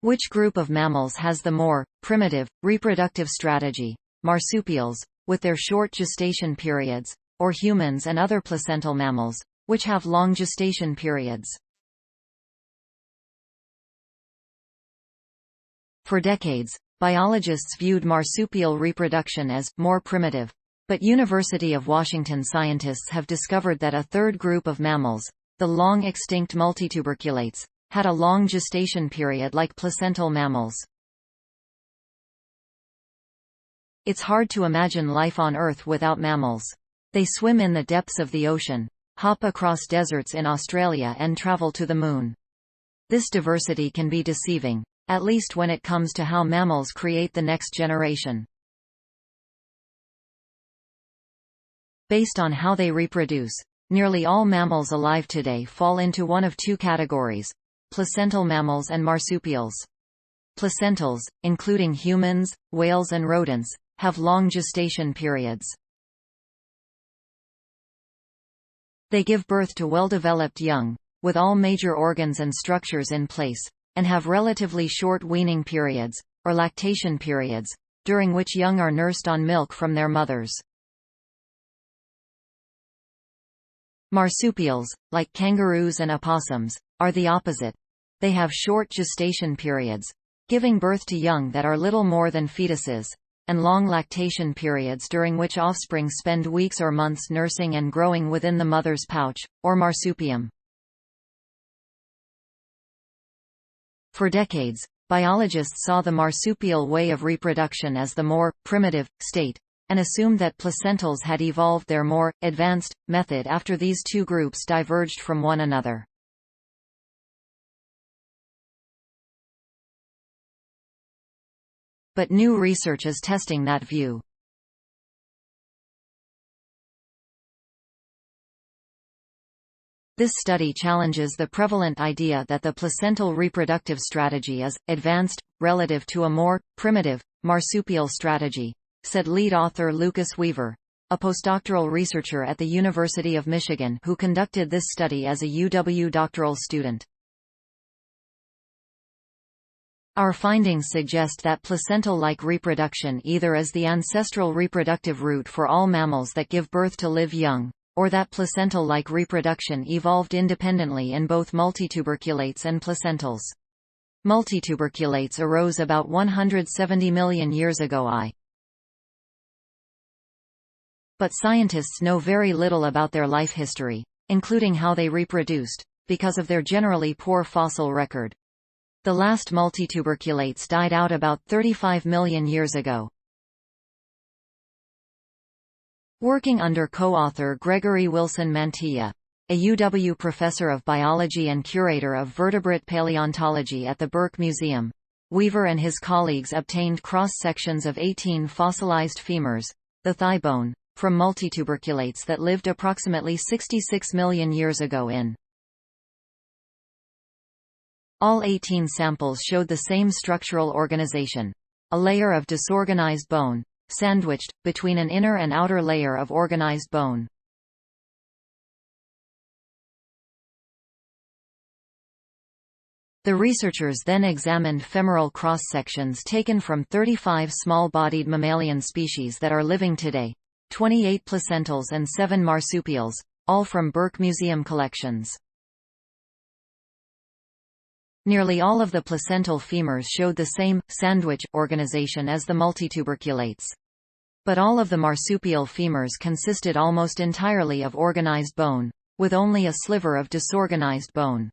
Which group of mammals has the more primitive reproductive strategy? Marsupials, with their short gestation periods, or humans and other placental mammals, which have long gestation periods? For decades, biologists viewed marsupial reproduction as more primitive. But University of Washington scientists have discovered that a third group of mammals, the long-extinct multituberculates, had a long gestation period like placental mammals. It's hard to imagine life on Earth without mammals. They swim in the depths of the ocean, hop across deserts in Australia and travel to the moon. This diversity can be deceiving, at least when it comes to how mammals create the next generation. Based on how they reproduce, nearly all mammals alive today fall into one of two categories: placental mammals and marsupials. Placentals, including humans, whales and rodents, have long gestation periods. They give birth to well-developed young, with all major organs and structures in place, and have relatively short weaning periods, or lactation periods, during which young are nursed on milk from their mothers. Marsupials, like kangaroos and opossums, are the opposite. They have short gestation periods, giving birth to young that are little more than fetuses, and long lactation periods during which offspring spend weeks or months nursing and growing within the mother's pouch, or marsupium. For decades, biologists saw the marsupial way of reproduction as the more primitive state, and assumed that placentals had evolved their more advanced method after these two groups diverged from one another. But new research is testing that view. This study challenges the prevalent idea that the placental reproductive strategy is advanced relative to a more primitive marsupial strategy, said lead author Lucas Weaver, a postdoctoral researcher at the University of Michigan who conducted this study as a UW doctoral student. Our findings suggest that placental-like reproduction either is the ancestral reproductive route for all mammals that give birth to live young, or that placental-like reproduction evolved independently in both multituberculates and placentals. Multituberculates arose about 170 million years ago. But scientists know very little about their life history, including how they reproduced, because of their generally poor fossil record. The last multituberculates died out about 35 million years ago. Working under co-author Gregory Wilson Mantilla, a UW professor of biology and curator of vertebrate paleontology at the Burke Museum, Weaver and his colleagues obtained cross-sections of 18 fossilized femurs, the thigh bone, from multituberculates that lived approximately 66 million years ago in. All 18 samples showed the same structural organization: a layer of disorganized bone, sandwiched between an inner and outer layer of organized bone. The researchers then examined femoral cross-sections taken from 35 small-bodied mammalian species that are living today, 28 placentals and 7 marsupials, all from Burke Museum collections. Nearly all of the placental femurs showed the same sandwich organization as the multituberculates. But all of the marsupial femurs consisted almost entirely of organized bone, with only a sliver of disorganized bone.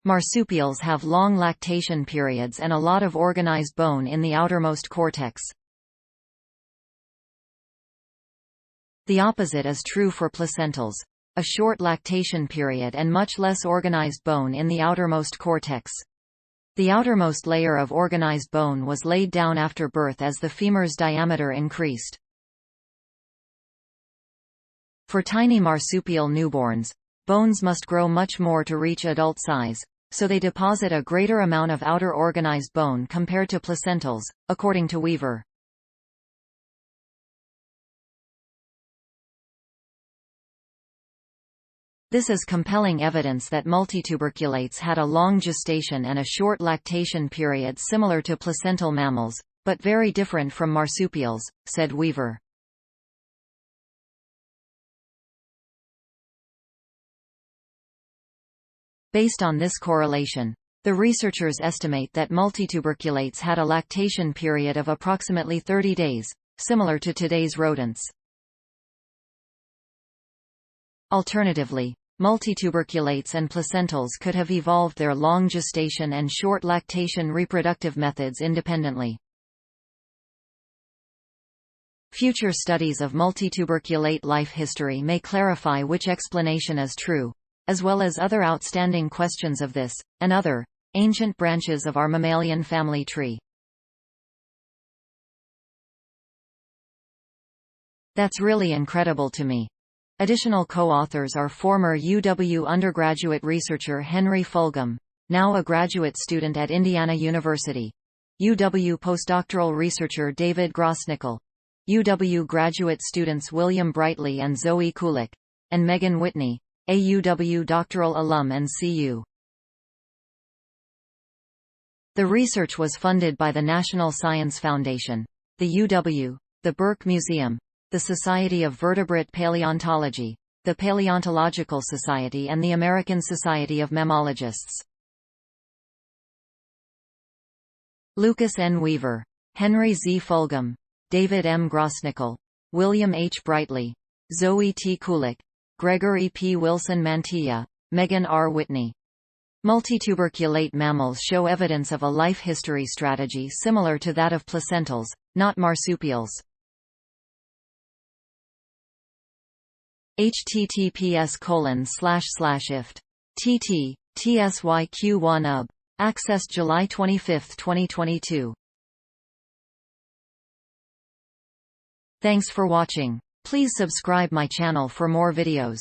Marsupials have long lactation periods and a lot of organized bone in the outermost cortex. The opposite is true for placentals: a short lactation period and much less organized bone in the outermost cortex. The outermost layer of organized bone was laid down after birth as the femur's diameter increased. For tiny marsupial newborns, bones must grow much more to reach adult size, so they deposit a greater amount of outer organized bone compared to placentals, according to Weaver. This is compelling evidence that multituberculates had a long gestation and a short lactation period similar to placental mammals, but very different from marsupials, said Weaver. Based on this correlation, the researchers estimate that multituberculates had a lactation period of approximately 30 days, similar to today's rodents. Alternatively, multituberculates and placentals could have evolved their long gestation and short lactation reproductive methods independently. Future studies of multituberculate life history may clarify which explanation is true, as well as other outstanding questions of this, and other, ancient branches of our mammalian family tree. That's really incredible to me. Additional co-authors are former UW undergraduate researcher Henry Fulgham, now a graduate student at Indiana University, UW postdoctoral researcher David Grossnickel, UW graduate students William Brightly and Zoe Kulik, and Megan Whitney, a UW doctoral alum and CU. The research was funded by the National Science Foundation, the UW, the Burke Museum, the Society of Vertebrate Paleontology, the Paleontological Society and the American Society of Mammalogists. Lucas N. Weaver, Henry Z. Fulgham, David M. Grossnickel, William H. Brightly, Zoe T. Kulik, Gregory P. Wilson Mantilla, Megan R. Whitney. Multituberculate mammals show evidence of a life history strategy similar to that of placentals, not marsupials. https://ift tsyq1ub. Access July 25, 2022. Thanks for watching. Please subscribe my channel for more videos.